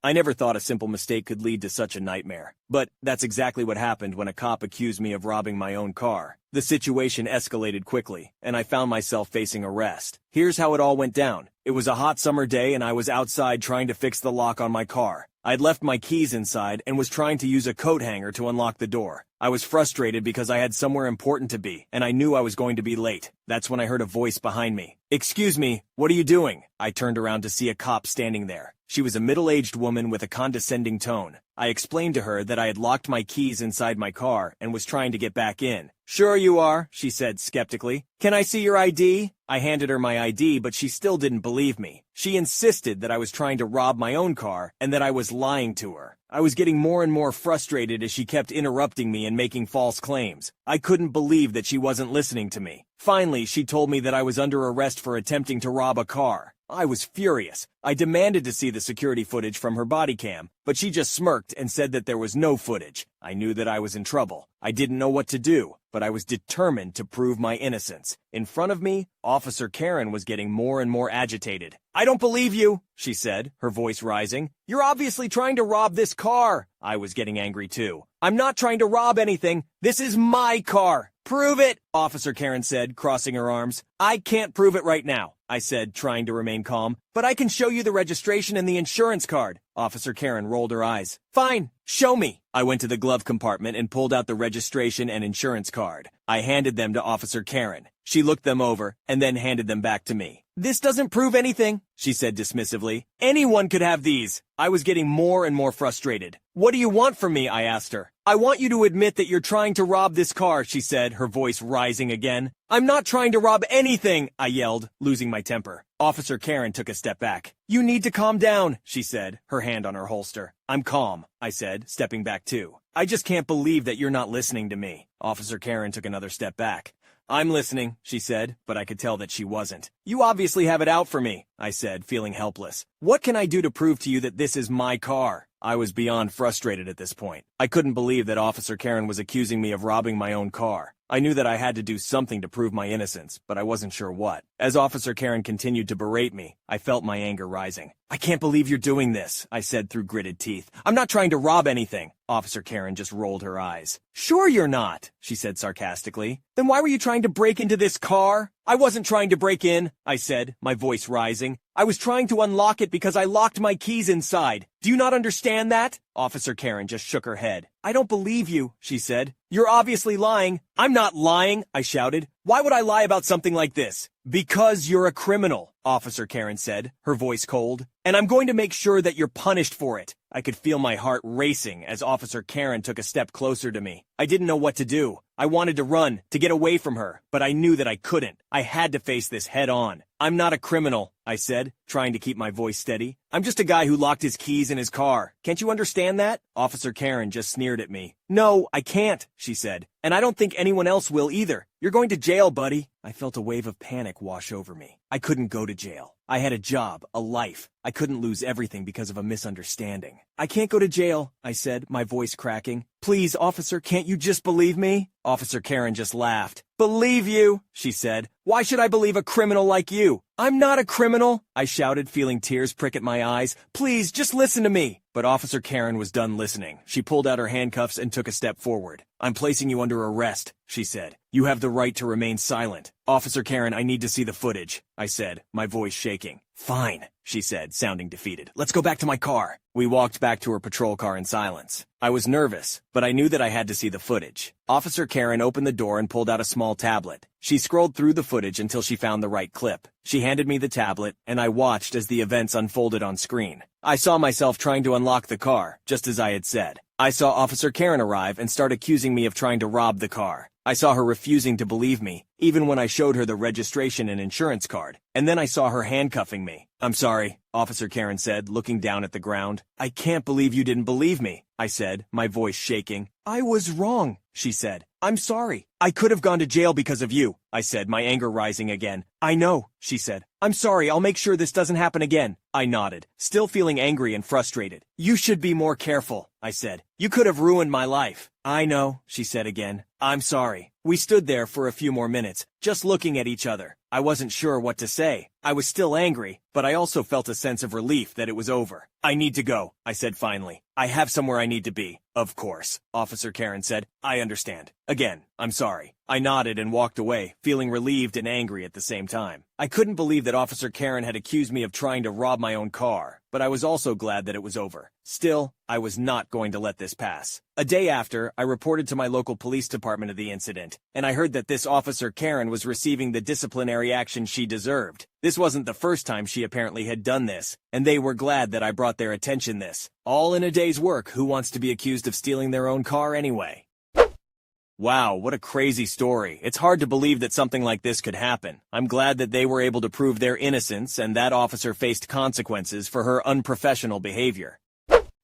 I never thought a simple mistake could lead to such a nightmare. But that's exactly what happened when a cop accused me of robbing my own car. The situation escalated quickly, and I found myself facing arrest. Here's how it all went down. It was a hot summer day and I was outside trying to fix the lock on my car. I'd left my keys inside and was trying to use a coat hanger to unlock the door. I was frustrated because I had somewhere important to be, and I knew I was going to be late. That's when I heard a voice behind me. "Excuse me, what are you doing?" I turned around to see a cop standing there. She was a middle-aged woman with a condescending tone. I explained to her that I had locked my keys inside my car and was trying to get back in. "Sure you are," she said skeptically. "Can I see your ID?" I handed her my ID, but she still didn't believe me. She insisted that I was trying to rob my own car and that I was lying to her. I was getting more and more frustrated as she kept interrupting me and making false claims. I couldn't believe that she wasn't listening to me. Finally, she told me that I was under arrest for attempting to rob a car. I was furious. I demanded to see the security footage from her body cam, but she just smirked and said that there was no footage. I knew that I was in trouble. I didn't know what to do, but I was determined to prove my innocence. In front of me, Officer Karen was getting more and more agitated. "I don't believe you," she said, her voice rising. "You're obviously trying to rob this car." I was getting angry too. "I'm not trying to rob anything. This is my car." "Prove it," Officer Karen said, crossing her arms. "I can't prove it right now," I said, trying to remain calm. "But I can show you the registration and the insurance card." Officer Karen rolled her eyes. "Fine, show me." I went to the glove compartment and pulled out the registration and insurance card. I handed them to Officer Karen. She looked them over and then handed them back to me. "This doesn't prove anything," she said dismissively. "Anyone could have these." I was getting more and more frustrated. "What do you want from me?" I asked her. "I want you to admit that you're trying to rob this car," she said, her voice rising again. "I'm not trying to rob anything," I yelled, losing my temper. Officer Karen took a step back. "You need to calm down," she said, her hand on her holster. "I'm calm," I said, stepping back too. "I just can't believe that you're not listening to me." Officer Karen took another step back. "I'm listening," she said, but I could tell that she wasn't. "You obviously have it out for me," I said, feeling helpless. "What can I do to prove to you that this is my car?" I was beyond frustrated at this point. I couldn't believe that Officer Karen was accusing me of robbing my own car. I knew that I had to do something to prove my innocence, but I wasn't sure what. As Officer Karen continued to berate me, I felt my anger rising. "I can't believe you're doing this," I said through gritted teeth. "I'm not trying to rob anything." Officer Karen just rolled her eyes. "Sure you're not," she said sarcastically. "Then why were you trying to break into this car?" "I wasn't trying to break in," I said, my voice rising. "I was trying to unlock it because I locked my keys inside. Do you not understand that?" Officer Karen just shook her head. "I don't believe you," she said. "You're obviously lying." "I'm not lying," I shouted. "Why would I lie about something like this?" "Because you're a criminal," Officer Karen said, her voice cold. "And I'm going to make sure that you're punished for it." I could feel my heart racing as Officer Karen took a step closer to me. I didn't know what to do. I wanted to run, to get away from her, but I knew that I couldn't. I had to face this head on. "I'm not a criminal," I said, trying to keep my voice steady. "I'm just a guy who locked his keys in his car. Can't you understand that?" Officer Karen just sneered at me. "No, I can't," she said. "And I don't think anyone else will either. You're going to jail, buddy." I felt a wave of panic wash over me. I couldn't go to jail. I had a job, a life. I couldn't lose everything because of a misunderstanding. "I can't go to jail," I said, my voice cracking. "Please, officer, can't you just believe me?" Officer Karen just laughed. "Believe you?" she said. "Why should I believe a criminal like you?" "I'm not a criminal," I shouted, feeling tears prick at my eyes. "Please, just listen to me." But Officer Karen was done listening. She pulled out her handcuffs and took a step forward. "I'm placing you under arrest," she said. "You have the right to remain silent." "Officer Karen, I need to see the footage," I said, my voice shaking. "Fine," she said, sounding defeated. "Let's go back to my car." We walked back to her patrol car in silence. I was nervous, but I knew that I had to see the footage. Officer Karen opened the door and pulled out a small tablet. She scrolled through the footage until she found the right clip. She handed me the tablet, and I watched as the events unfolded on screen. I saw myself trying to unlock the car, just as I had said. I saw Officer Karen arrive and start accusing me of trying to rob the car. I saw her refusing to believe me, even when I showed her the registration and insurance card. And then I saw her handcuffing me. "I'm sorry," Officer Karen said, looking down at the ground. "I can't believe you didn't believe me," I said, my voice shaking. "I was wrong," she said. "I'm sorry. I could have gone to jail because of you," I said, my anger rising again. "I know," she said. "I'm sorry. I'll make sure this doesn't happen again." I nodded, still feeling angry and frustrated. "You should be more careful," I said. "You could have ruined my life." "I know," she said again. "I'm sorry." We stood there for a few more minutes, just looking at each other. I wasn't sure what to say. I was still angry, but I also felt a sense of relief that it was over. I need to go, I said finally. I have somewhere I need to be. Of course, Officer Karen said. I understand. Again, I'm sorry. I nodded and walked away, feeling relieved and angry at the same time. I couldn't believe that Officer Karen had accused me of trying to rob my own car, but I was also glad that it was over. Still, I was not going to let this pass. A day after, I reported to my local police department of the incident, and I heard that this Officer Karen was receiving the disciplinary action she deserved. This wasn't the first time she apparently had done this, and they were glad that I brought their attention this. All in a day's work. Who wants to be accused of stealing their own car anyway? Wow, what a crazy story. It's hard to believe that something like this could happen. I'm glad that they were able to prove their innocence and that officer faced consequences for her unprofessional behavior.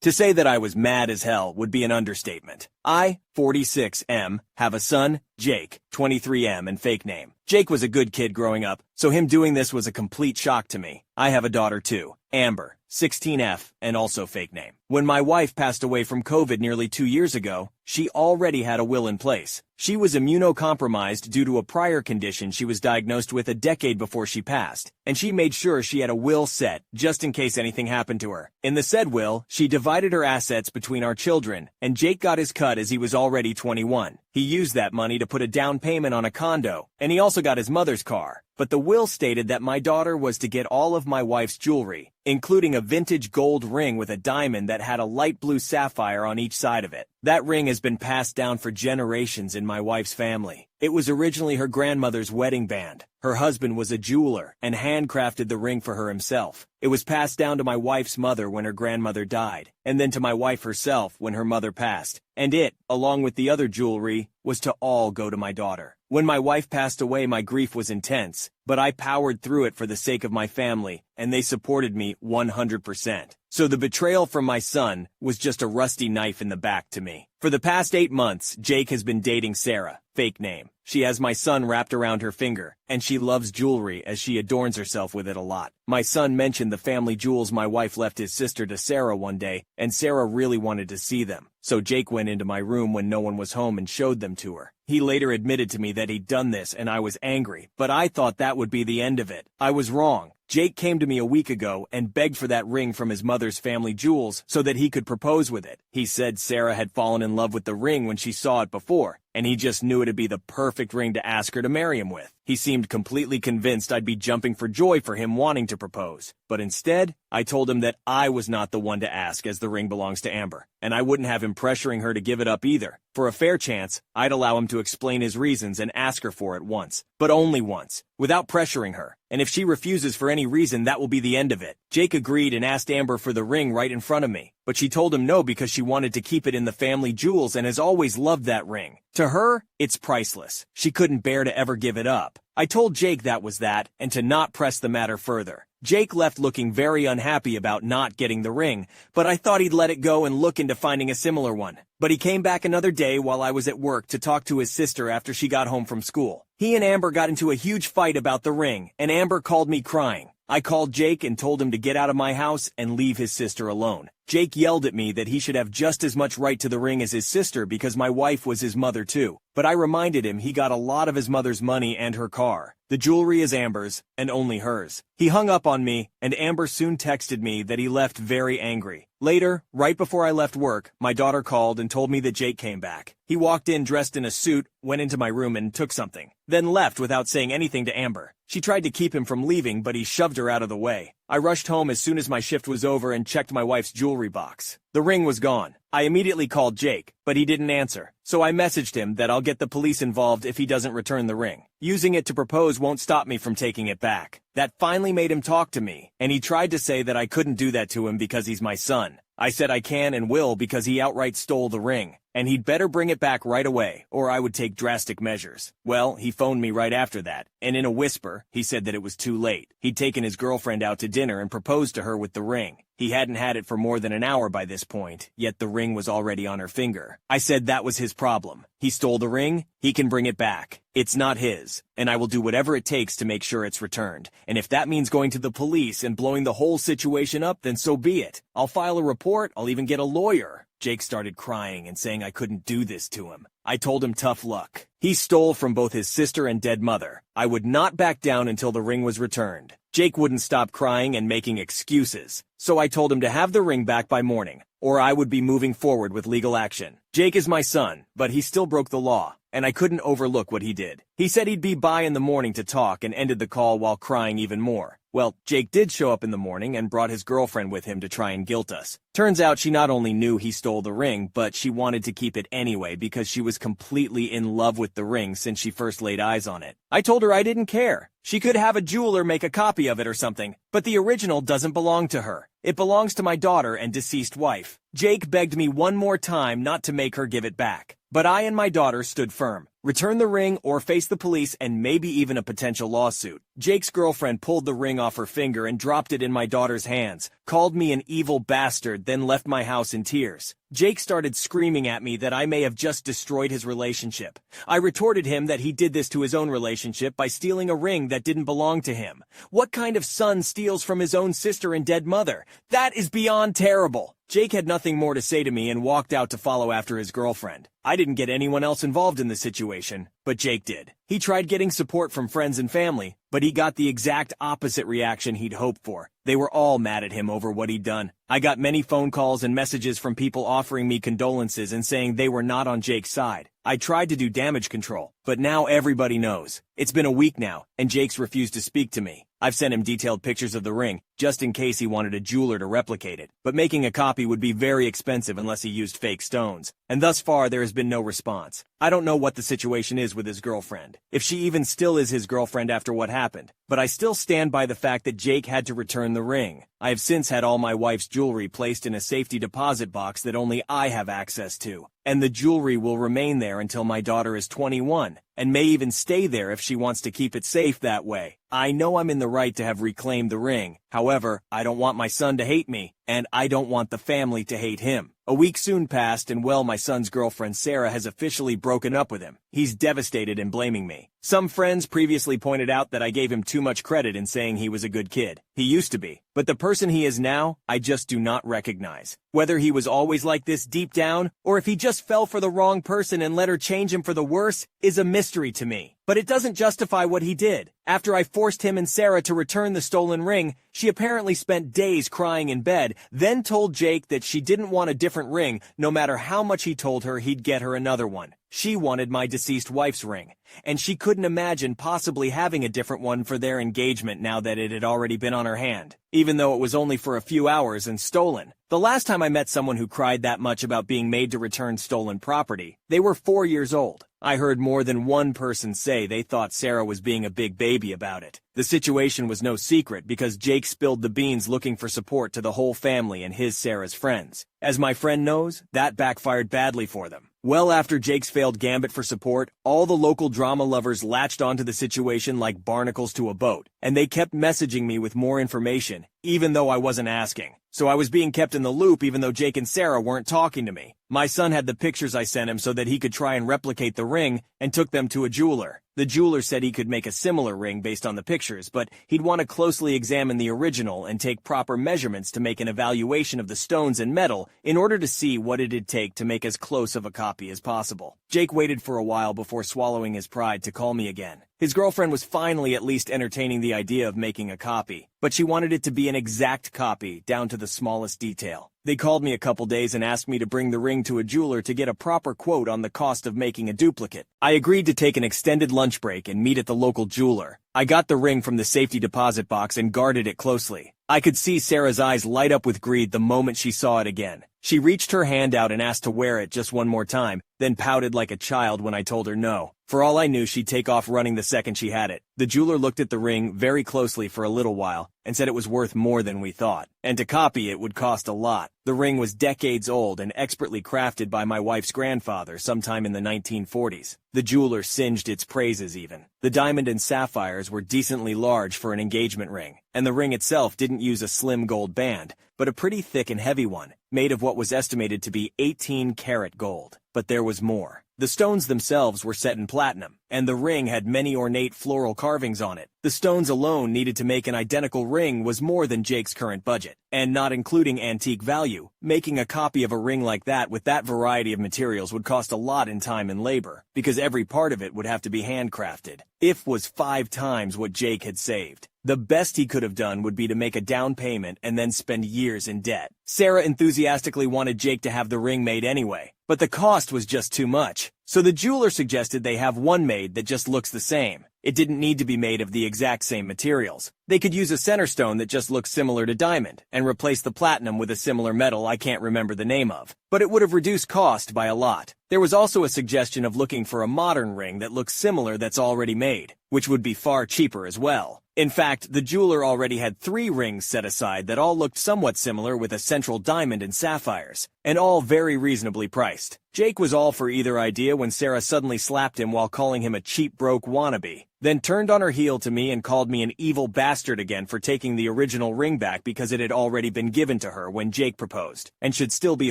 To say that I was mad as hell would be an understatement. I, 46M, have a son, Jake, 23M, and fake name. Jake was a good kid growing up, so him doing this was a complete shock to me. I have a daughter too, Amber, 16F, and also fake name. When my wife passed away from COVID nearly 2 years ago, she already had a will in place. She was immunocompromised due to a prior condition she was diagnosed with a decade before she passed, and she made sure she had a will set just in case anything happened to her. In the said will, she divided her assets between our children, and Jake got his cut as he was already 21. He used that money to put a down payment on a condo, and he also got his mother's car. But the will stated that my daughter was to get all of my wife's jewelry, including a vintage gold ring with a diamond that had a light blue sapphire on each side of it. That ring has been passed down for generations in my wife's family. It was originally her grandmother's wedding band. Her husband was a jeweler and handcrafted the ring for her himself. It was passed down to my wife's mother when her grandmother died, and then to my wife herself when her mother passed. And it, along with the other jewelry, was to all go to my daughter. When my wife passed away, my grief was intense, but I powered through it for the sake of my family, and they supported me 100%. So the betrayal from my son was just a rusty knife in the back to me. For the past 8 months, Jake has been dating Sarah, fake name. She has my son wrapped around her finger, and she loves jewelry as she adorns herself with it a lot. My son mentioned the family jewels my wife left his sister to Sarah one day, and Sarah really wanted to see them. So Jake went into my room when no one was home and showed them to her. He later admitted to me that he'd done this, and I was angry, but I thought that would be the end of it. I was wrong. Jake came to me a week ago and begged for that ring from his mother's family jewels so that he could propose with it. He said Sarah had fallen in love with the ring when she saw it before, and he just knew it'd be the perfect ring to ask her to marry him with. He seemed completely convinced I'd be jumping for joy for him wanting to propose. But instead, I told him that I was not the one to ask as the ring belongs to Amber, and I wouldn't have him pressuring her to give it up either. For a fair chance, I'd allow him to explain his reasons and ask her for it once, but only once, without pressuring her. And if she refuses for any reason, that will be the end of it. Jake agreed and asked Amber for the ring right in front of me, but she told him no because she wanted to keep it in the family jewels and has always loved that ring. To her, it's priceless. She couldn't bear to ever give it up. I told Jake that was that, and to not press the matter further. Jake left looking very unhappy about not getting the ring, but I thought he'd let it go and look into finding a similar one. But he came back another day while I was at work to talk to his sister after she got home from school. He and Amber got into a huge fight about the ring, and Amber called me crying. I called Jake and told him to get out of my house and leave his sister alone. Jake yelled at me that he should have just as much right to the ring as his sister because my wife was his mother too. But I reminded him he got a lot of his mother's money and her car. The jewelry is Amber's, and only hers. He hung up on me, and Amber soon texted me that he left very angry. Later, right before I left work, my daughter called and told me that Jake came back. He walked in dressed in a suit, went into my room and took something, then left without saying anything to Amber. She tried to keep him from leaving, but he shoved her out of the way. I rushed home as soon as my shift was over and checked my wife's jewelry box. The ring was gone. I immediately called Jake, but he didn't answer. So I messaged him that I'll get the police involved if he doesn't return the ring. Using it to propose won't stop me from taking it back. That finally made him talk to me, and he tried to say that I couldn't do that to him because he's my son. I said I can and will because he outright stole the ring, and he'd better bring it back right away, or I would take drastic measures. Well, he phoned me right after that, and in a whisper, he said that it was too late. He'd taken his girlfriend out to dinner and proposed to her with the ring. He hadn't had it for more than an hour by this point, yet the ring was already on her finger. I said that was his problem. He stole the ring, he can bring it back. It's not his, and I will do whatever it takes to make sure it's returned. And if that means going to the police and blowing the whole situation up, then so be it. I'll file a report, I'll even get a lawyer. Jake started crying and saying I couldn't do this to him. I told him tough luck. He stole from both his sister and dead mother. I would not back down until the ring was returned. Jake wouldn't stop crying and making excuses, so I told him to have the ring back by morning, or I would be moving forward with legal action. Jake is my son, but he still broke the law, and I couldn't overlook what he did. He said he'd be by in the morning to talk and ended the call while crying even more. Well, Jake did show up in the morning and brought his girlfriend with him to try and guilt us. Turns out she not only knew he stole the ring, but she wanted to keep it anyway because she was completely in love with the ring since she first laid eyes on it. I told her I didn't care. She could have a jeweler make a copy of it or something, but the original doesn't belong to her. It belongs to my daughter and deceased wife. Jake begged me one more time not to make her give it back, but I and my daughter stood firm. Return the ring or face the police and maybe even a potential lawsuit. Jake's girlfriend pulled the ring off her finger and dropped it in my daughter's hands, called me an evil bastard, then left my house in tears. Jake started screaming at me that I may have just destroyed his relationship. I retorted him that he did this to his own relationship by stealing a ring that didn't belong to him. What kind of son steals from his own sister and dead mother? That is beyond terrible. Jake had nothing more to say to me and walked out to follow after his girlfriend. I didn't get anyone else involved in the situation, but Jake did. He tried getting support from friends and family, but he got the exact opposite reaction he'd hoped for. They were all mad at him over what he'd done. I got many phone calls and messages from people offering me condolences and saying they were not on Jake's side. I tried to do damage control, but now everybody knows. It's been a week now, and Jake's refused to speak to me. I've sent him detailed pictures of the ring, just in case he wanted a jeweler to replicate it. But making a copy would be very expensive unless he used fake stones. And thus far, there has been no response. I don't know what the situation is with his girlfriend, if she even still is his girlfriend after what happened. But I still stand by the fact that Jake had to return the ring. I have since had all my wife's jewelry placed in a safety deposit box that only I have access to. And the jewelry will remain there until my daughter is 21, and may even stay there if she wants to keep it safe that way. I know I'm in the right to have reclaimed the ring. However, I don't want my son to hate me, and I don't want the family to hate him. A week soon passed, and well, my son's girlfriend Sarah has officially broken up with him. He's devastated and blaming me. Some friends previously pointed out that I gave him too much credit in saying he was a good kid. He used to be. But the person he is now, I just do not recognize. Whether he was always like this deep down, or if he just fell for the wrong person and let her change him for the worse, is a mystery to me. But it doesn't justify what he did. After I forced him and Sarah to return the stolen ring, she apparently spent days crying in bed, then told Jake that she didn't want a different ring, no matter how much he told her he'd get her another one. She wanted my deceased wife's ring, and she couldn't imagine possibly having a different one for their engagement now that it had already been on her hand, even though it was only for a few hours and stolen. The last time I met someone who cried that much about being made to return stolen property, they were 4 years old. I heard more than one person say they thought Sarah was being a big baby about it. The situation was no secret because Jake spilled the beans looking for support to the whole family and Sarah's friends. As my friend knows, that backfired badly for them. Well, after Jake's failed gambit for support, all the local drama lovers latched onto the situation like barnacles to a boat, and they kept messaging me with more information, even though I wasn't asking. So I was being kept in the loop even though Jake and Sarah weren't talking to me. My son had the pictures I sent him so that he could try and replicate the ring and took them to a jeweler. The jeweler said he could make a similar ring based on the pictures, but he'd want to closely examine the original and take proper measurements to make an evaluation of the stones and metal in order to see what it'd take to make as close of a copy as possible. Jake waited for a while before swallowing his pride to call me again. His girlfriend was finally at least entertaining the idea of making a copy, but she wanted it to be an exact copy, down to the smallest detail. They called me a couple days and asked me to bring the ring to a jeweler to get a proper quote on the cost of making a duplicate. I agreed to take an extended lunch break and meet at the local jeweler. I got the ring from the safety deposit box and guarded it closely. I could see Sarah's eyes light up with greed the moment she saw it again. She reached her hand out and asked to wear it just one more time, then pouted like a child when I told her no. For all I knew, she'd take off running the second she had it. The jeweler looked at the ring very closely for a little while and said it was worth more than we thought, and to copy it would cost a lot. The ring was decades old and expertly crafted by my wife's grandfather sometime in the 1940s. The jeweler singed its praises even. The diamond and sapphires were decently large for an engagement ring, and the ring itself didn't use a slim gold band, but a pretty thick and heavy one, made of what was estimated to be 18-karat gold. But there was more. The stones themselves were set in platinum, and the ring had many ornate floral carvings on it. The stones alone needed to make an identical ring was more than Jake's current budget, and not including antique value. Making a copy of a ring like that with that variety of materials would cost a lot in time and labor, because every part of it would have to be handcrafted. If was 5 times what Jake had saved. The best he could have done would be to make a down payment and then spend years in debt. Sarah enthusiastically wanted Jake to have the ring made anyway, but the cost was just too much. So the jeweler suggested they have one made that just looks the same. It didn't need to be made of the exact same materials. They could use a center stone that just looks similar to diamond, and replace the platinum with a similar metal I can't remember the name of. But it would have reduced cost by a lot. There was also a suggestion of looking for a modern ring that looks similar that's already made, which would be far cheaper as well. In fact, the jeweler already had 3 rings set aside that all looked somewhat similar with a central diamond and sapphires, and all very reasonably priced. Jake was all for either idea when Sarah suddenly slapped him while calling him a cheap broke wannabe, then turned on her heel to me and called me an evil bastard again for taking the original ring back because it had already been given to her when Jake proposed, and should still be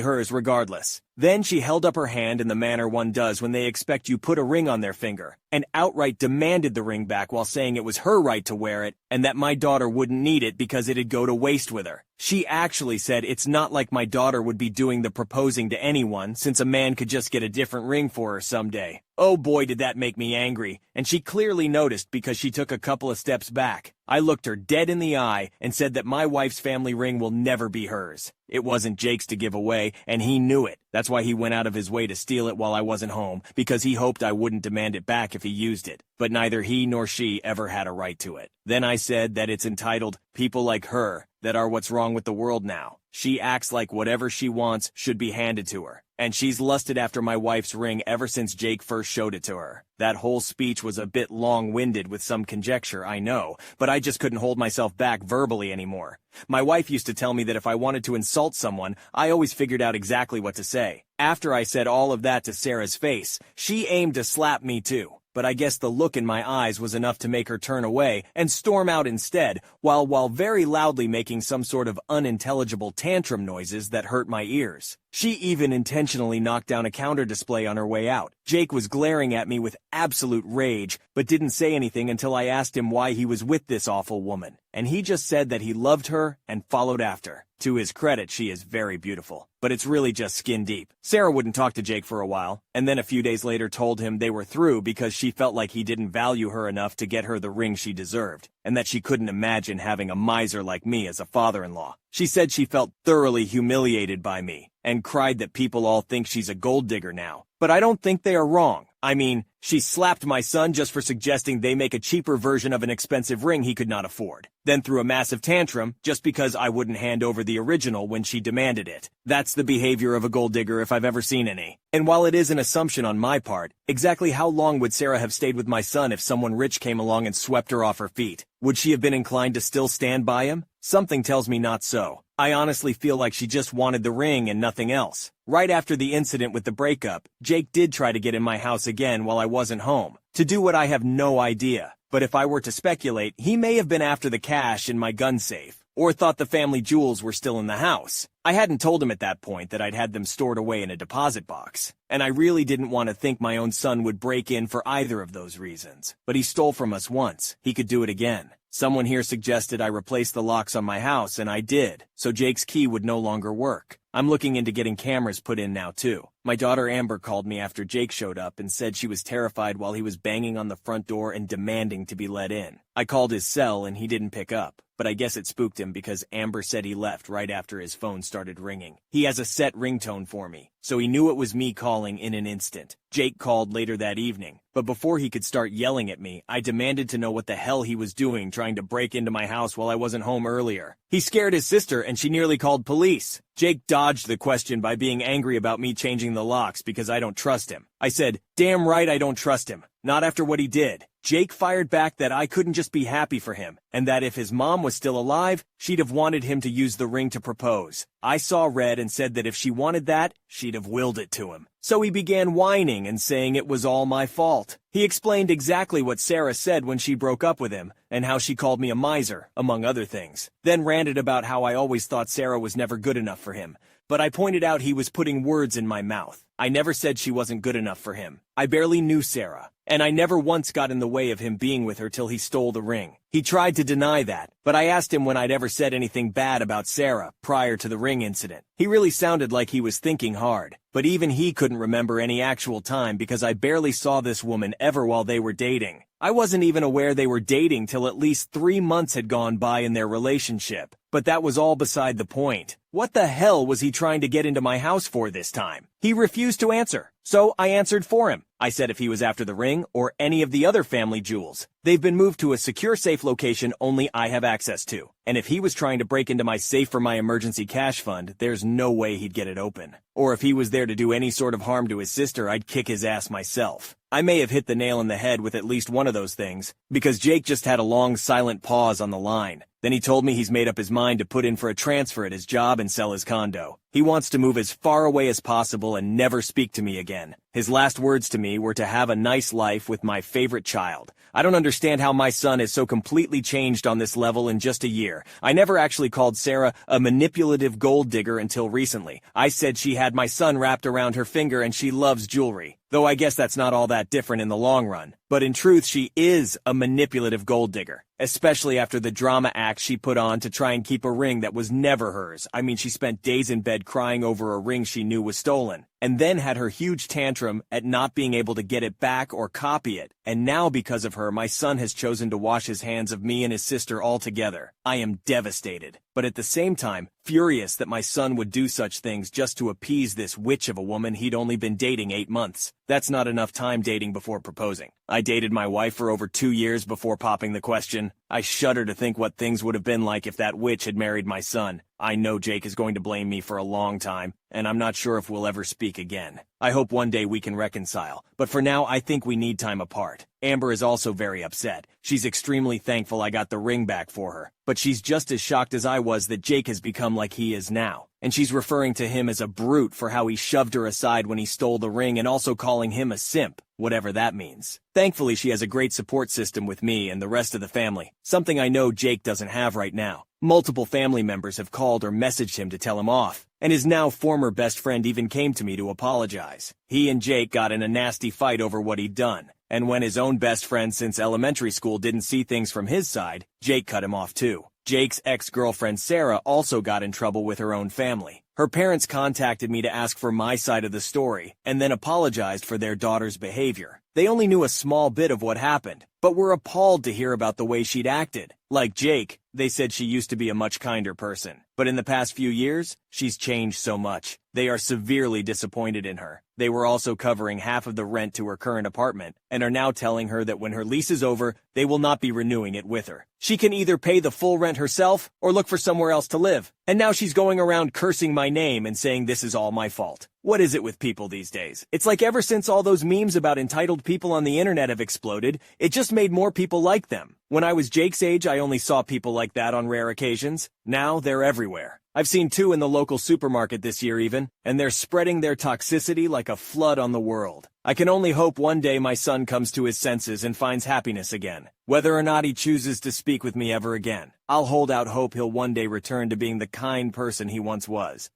hers regardless. Then she held up her hand in the manner one does when they expect you put a ring on their finger, and outright demanded the ring back while saying it was her right to wear it, and that my daughter wouldn't need it because it'd go to waste with her. She actually said it's not like my daughter would be doing the proposing to anyone, since a man could just get a different ring for her someday. Oh boy, did that make me angry, and she clearly noticed because she took a couple of steps back. I looked her dead in the eye and said that my wife's family ring will never be hers. It wasn't Jake's to give away, and he knew it. That's why he went out of his way to steal it while I wasn't home, because he hoped I wouldn't demand it back if he used it. But neither he nor she ever had a right to it. Then I said that it's entitled people like her that are what's wrong with the world now. She acts like whatever she wants should be handed to her, and she's lusted after my wife's ring ever since Jake first showed it to her. That whole speech was a bit long-winded with some conjecture, I know, but I just couldn't hold myself back verbally anymore. My wife used to tell me that if I wanted to insult someone, I always figured out exactly what to say. After I said all of that to Sarah's face, she aimed to slap me too. But I guess the look in my eyes was enough to make her turn away and storm out instead, while very loudly making some sort of unintelligible tantrum noises that hurt my ears. She even intentionally knocked down a counter display on her way out. Jake was glaring at me with absolute rage, but didn't say anything until I asked him why he was with this awful woman, and he just said that he loved her and followed after. To his credit, she is very beautiful, but it's really just skin deep. Sarah wouldn't talk to Jake for a while, and then a few days later told him they were through because she felt like he didn't value her enough to get her the ring she deserved, and that she couldn't imagine having a miser like me as a father-in-law. She said she felt thoroughly humiliated by me, and cried that people all think she's a gold digger now. But I don't think they are wrong. I mean, she slapped my son just for suggesting they make a cheaper version of an expensive ring he could not afford, then threw a massive tantrum just because I wouldn't hand over the original when she demanded it. That's the behavior of a gold digger if I've ever seen any. And while it is an assumption on my part, exactly how long would Sarah have stayed with my son if someone rich came along and swept her off her feet? Would she have been inclined to still stand by him? Something tells me not so. I honestly feel like she just wanted the ring and nothing else. Right after the incident with the breakup, Jake did try to get in my house again while I wasn't home, to do what I have no idea. But if I were to speculate, he may have been after the cash in my gun safe, or thought the family jewels were still in the house. I hadn't told him at that point that I'd had them stored away in a deposit box, and I really didn't want to think my own son would break in for either of those reasons. But he stole from us once. He could do it again. Someone here suggested I replace the locks on my house, and I did, so Jake's key would no longer work. I'm looking into getting cameras put in now, too. My daughter Amber called me after Jake showed up and said she was terrified while he was banging on the front door and demanding to be let in. I called his cell and he didn't pick up, but I guess it spooked him because Amber said he left right after his phone started ringing. He has a set ringtone for me, so he knew it was me calling in an instant. Jake called later that evening, but before he could start yelling at me, I demanded to know what the hell he was doing trying to break into my house while I wasn't home earlier. He scared his sister and she nearly called police. Jake dodged the question by being angry about me changing the locks because I don't trust him. I said, damn right I don't trust him. Not after what he did. Jake fired back that I couldn't just be happy for him, and that if his mom was still alive, she'd have wanted him to use the ring to propose. I saw red and said that if she wanted that, she'd have willed it to him. So he began whining and saying it was all my fault. He explained exactly what Sarah said when she broke up with him, and how she called me a miser, among other things. Then ranted about how I always thought Sarah was never good enough for him. But I pointed out he was putting words in my mouth. I never said she wasn't good enough for him. I barely knew Sarah, and I never once got in the way of him being with her till he stole the ring. He tried to deny that, but I asked him when I'd ever said anything bad about Sarah prior to the ring incident. He really sounded like he was thinking hard, but even he couldn't remember any actual time because I barely saw this woman ever while they were dating. I wasn't even aware they were dating till at least 3 months had gone by in their relationship. But that was all beside the point. What the hell was he trying to get into my house for this time? He refused to answer, so I answered for him. I said if he was after the ring or any of the other family jewels. They've been moved to a secure safe location only I have access to. And if he was trying to break into my safe for my emergency cash fund, there's no way he'd get it open. Or if he was there to do any sort of harm to his sister, I'd kick his ass myself. I may have hit the nail on the head with at least one of those things, because Jake just had a long silent pause on the line. Then he told me he's made up his mind to put in for a transfer at his job and sell his condo. He wants to move as far away as possible and never speak to me again. His last words to me were to have a nice life with my favorite child. I don't understand how my son has so completely changed on this level in just a year. I never actually called Sarah a manipulative gold digger until recently. I said she had my son wrapped around her finger and she loves jewelry. Though I guess that's not all that different in the long run. But in truth, she is a manipulative gold digger. Especially after the drama act she put on to try and keep a ring that was never hers. I mean, she spent days in bed crying over a ring she knew was stolen. And then had her huge tantrum at not being able to get it back or copy it. And now because of her, my son has chosen to wash his hands of me and his sister altogether. I am devastated. But at the same time, furious that my son would do such things just to appease this witch of a woman he'd only been dating 8 months. That's not enough time dating before proposing. I dated my wife for over 2 years before popping the question. I shudder to think what things would have been like if that witch had married my son. I know Jake is going to blame me for a long time, and I'm not sure if we'll ever speak again. I hope one day we can reconcile, but for now I think we need time apart. Amber is also very upset. She's extremely thankful I got the ring back for her, but she's just as shocked as I was that Jake has become like he is now. And she's referring to him as a brute for how he shoved her aside when he stole the ring and also calling him a simp, whatever that means. Thankfully, she has a great support system with me and the rest of the family, something I know Jake doesn't have right now. Multiple family members have called or messaged him to tell him off, and his now former best friend even came to me to apologize. He and Jake got in a nasty fight over what he'd done, and when his own best friend since elementary school didn't see things from his side, Jake cut him off too. Jake's ex-girlfriend Sarah also got in trouble with her own family. Her parents contacted me to ask for my side of the story, and then apologized for their daughter's behavior. They only knew a small bit of what happened, but were appalled to hear about the way she'd acted. Like Jake, they said she used to be a much kinder person. But in the past few years, she's changed so much. They are severely disappointed in her. They were also covering half of the rent to her current apartment, and are now telling her that when her lease is over, they will not be renewing it with her. She can either pay the full rent herself, or look for somewhere else to live. And now she's going around cursing my name and saying this is all my fault. What is it with people these days? It's like ever since all those memes about entitled people on the internet have exploded, it just made more people like them. When I was Jake's age, I only saw people like that on rare occasions. Now, they're everywhere. I've seen 2 in the local supermarket this year even, and they're spreading their toxicity like a flood on the world. I can only hope one day my son comes to his senses and finds happiness again. Whether or not he chooses to speak with me ever again, I'll hold out hope he'll one day return to being the kind person he once was.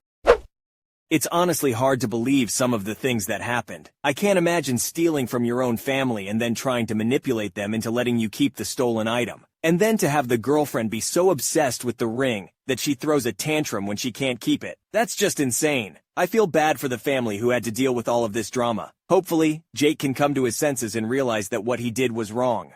It's honestly hard to believe some of the things that happened. I can't imagine stealing from your own family and then trying to manipulate them into letting you keep the stolen item. And then to have the girlfriend be so obsessed with the ring that she throws a tantrum when she can't keep it. That's just insane. I feel bad for the family who had to deal with all of this drama. Hopefully, Jake can come to his senses and realize that what he did was wrong.